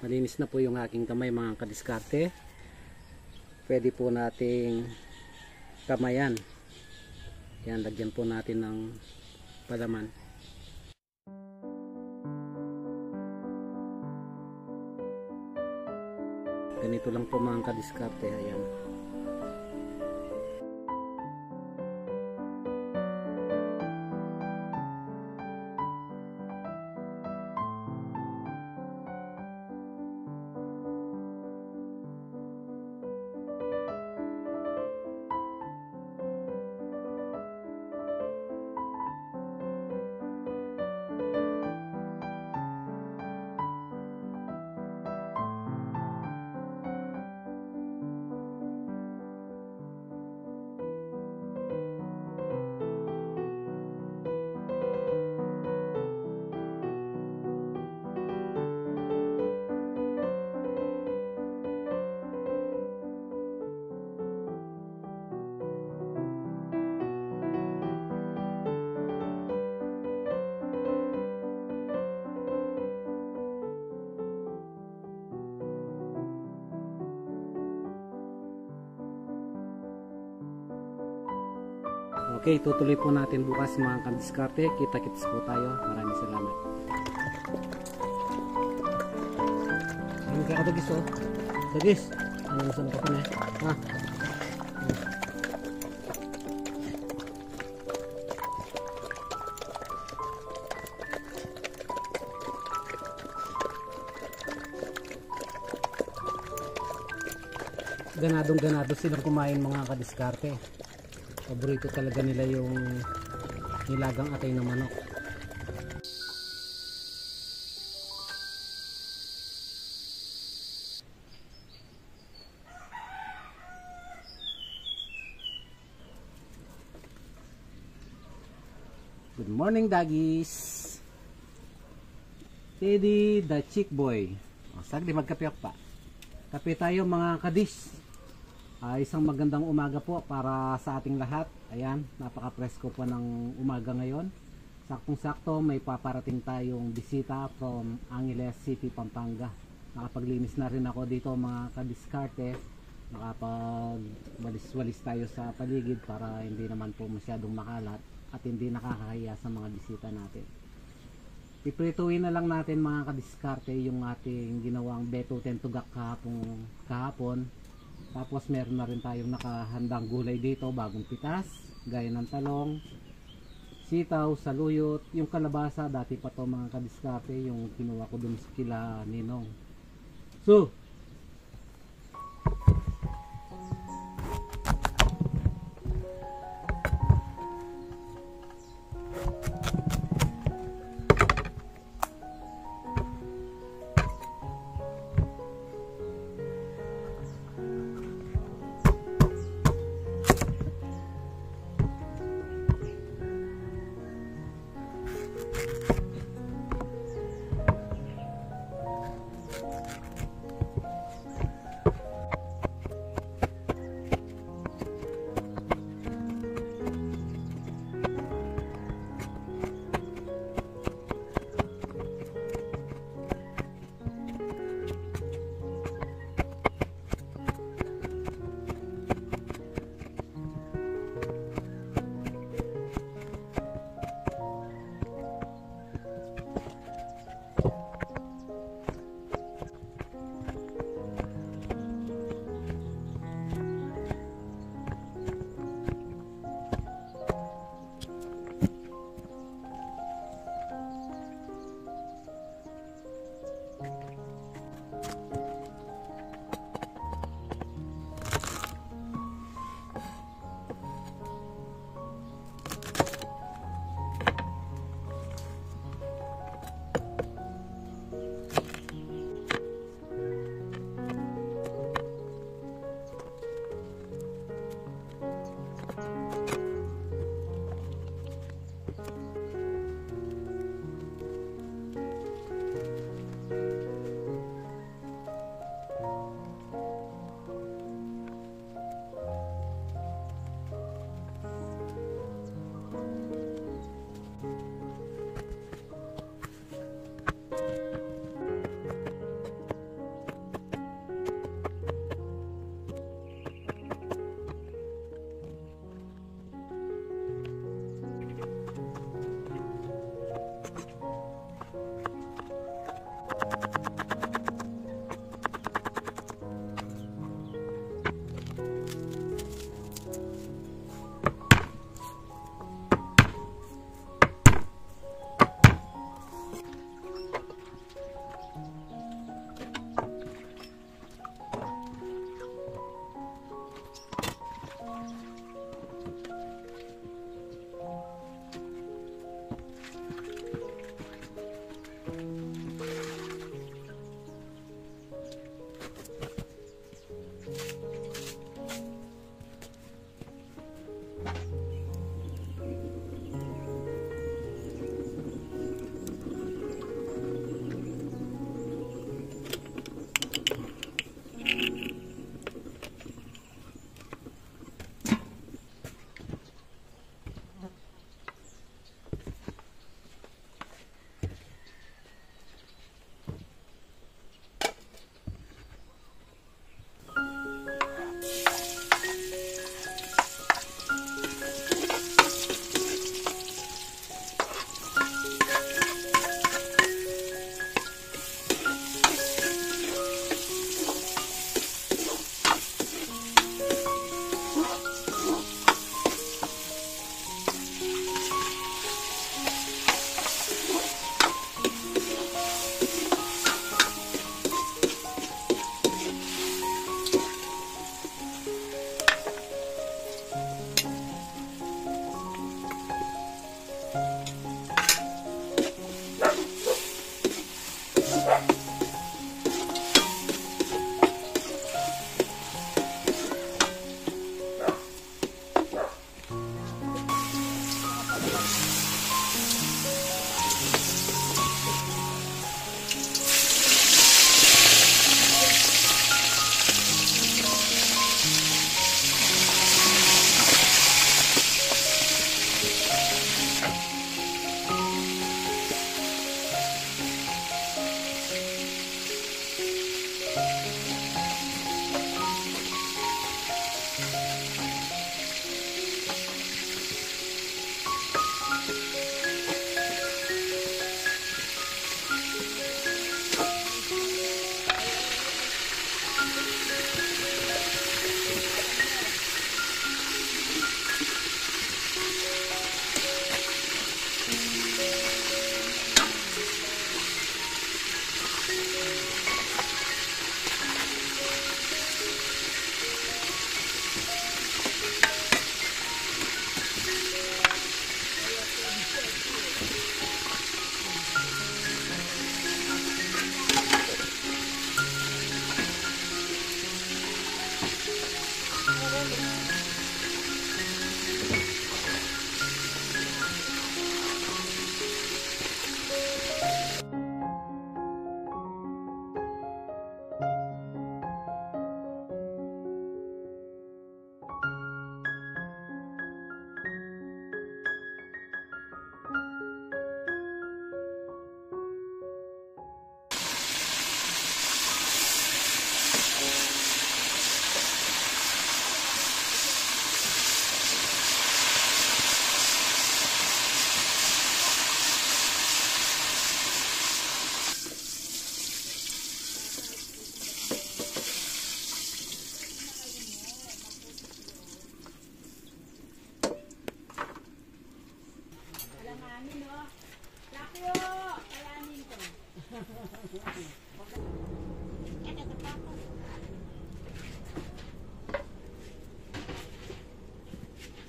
Malinis na po yung aking kamay mga kadiskarte. Pwede po nating kamayan. Yan, lagyan po natin ng palaman. Ganito lang po mga kadiskarte. Ayan. Okay, tutuloy po natin bukas mga kadiskarte. Kita-kits po tayo. Maraming salamat. Ano kaya ka dagis oh? Dagis! Ano nasa mga kapin eh? Ha? Ganadong-ganado silang kumain mga kadiskarte. Paborito talaga nila yung nilagang atay ng manok. Good morning doggies. Teddy the chick boy. Sagli magkape pa. Kape tayo mga kadis. Isang magandang umaga po para sa ating lahat. Ayan, napaka-presko po ng umaga ngayon. Saktong-sakto may paparating tayong bisita from Angeles City, Pampanga. Nakapaglinis na rin ako dito mga kadiskarte. Nakapag-walis-walis tayo sa paligid para hindi naman po masyadong makalat at hindi nakakahiya sa mga bisita natin. Iprituin na lang natin mga kadiskarte yung ating ginawang beto tentugak kahapon. Tapos meron na rin tayong nakahandang gulay dito, bagong pitas, gaya ng talong, sitaw, saluyot, yung kalabasa, dati pa to mga kadiskarte, yung kinuha ko dun kila Ninong. So,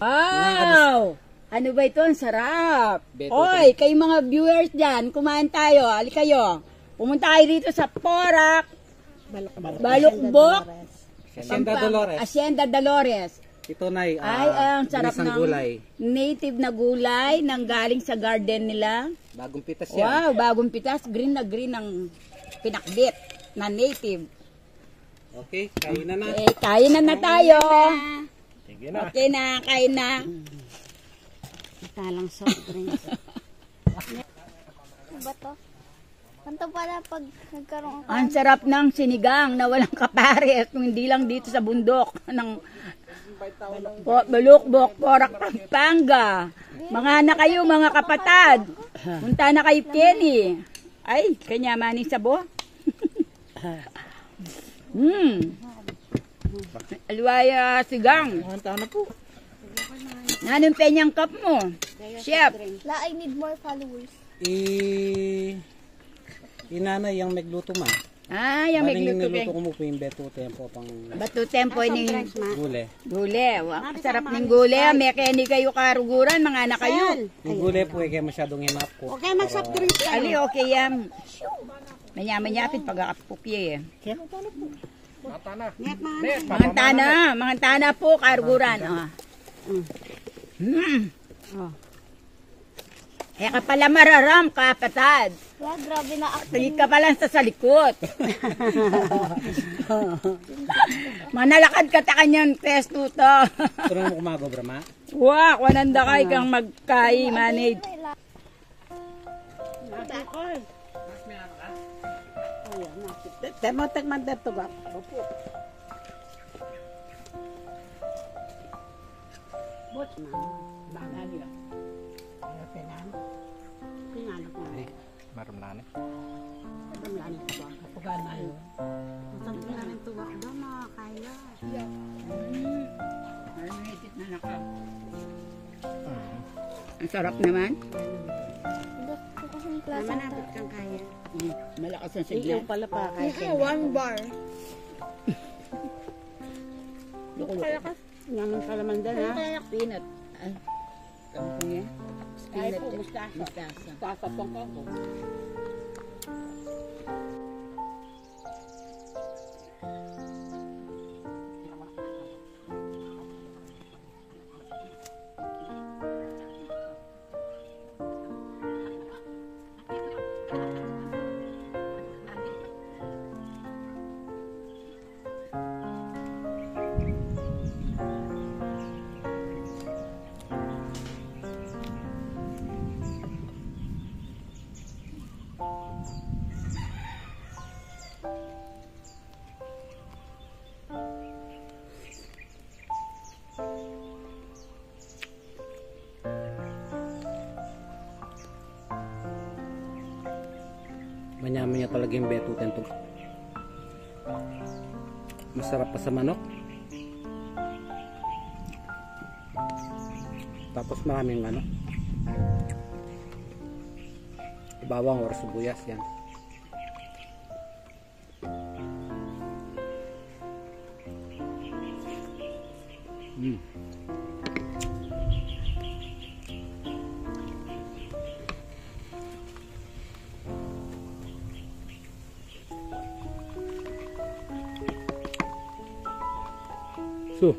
Wow! Ano ba ito? Ang sarap! Beto, Oy, kayo mga viewers dyan, kumain tayo. Ali kayo. Pumunta kayo dito sa Porac, Balukbok, Hacienda Dolores. Hacienda Dolores. Ito na Ay, ang sarap ginisang ng gulay. native na gulay nang galing sa garden nila. Bagong pitas yan. Wow, bagong pitas. Green na green ang pinakbit na native. Okay, kain na na. Eh, kain na tayo. Sige na. Okay na, kain na. Talang soft drinks. Ano ba to? Kanto pala pag nagkaroon Ang sarap ng sinigang na walang kapares, kung hindi lang dito sa bundok ng Balukbok, Porac, Pampanga. Mga na kayo, mga kapatad. Punta na kayo, Kenny. Ay, kanya maning sabo. Alwaya sigang. Ano po? Nanong penyang cup mo? Chef. La, I need more followers. Inanay yung magluto ma. Ah, yung may Baling gluto niluto ko mo po yung beto tempo pang Batu tempo ni gulay. gule. Wow, sarap ng gule. May Kenny kayo karuguran, mga anak kayo. Yung gulay po kaya masyadong hinap ko. Okay, mag-soft drinks tayo. Ali, okay yan. Manyamanyapit pag-akapukye eh. Mga tana po, karuguran. Kaya ka pala mararam, kapatad. Yeah, grabe na ako. Tingin ka pala sa salikot. Manalakad ka ta kanyang testo to. Turun mo kumago brama. Wow, wananda kay kang magkai manage. Temo tekman dito ba? Opo. Bot na. Bana niya. Ano penan? Pinano ko. Maram na ni. Ano ko ba? Kapugan na yun. Ang namin tuwak daw mga kaya. Ang sarap naman. Gusto ko yung klasa. Manapit kang kaya. Malakas ang Ikaw sigla. pala pa kaya. One bar. Naman kalamandan ha. Peanut. Ay. Kampungya. Ay Peanut. po, mustasa. Mustasa. Tatapang ka ko. Manya-manya talaga yung beto tento. Masarap pa sa manok. Tapos maraming ano. Bawang or sibuyas yan. So,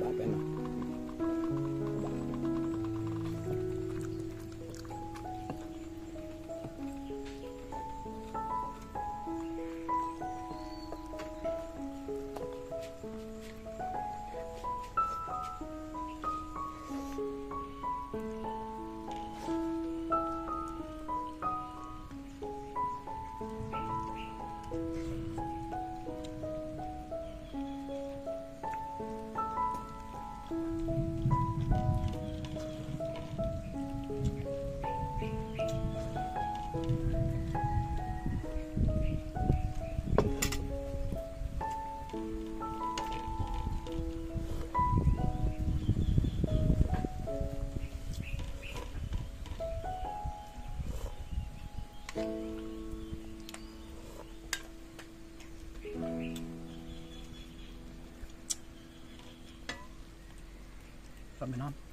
Sabi na. Sabi na.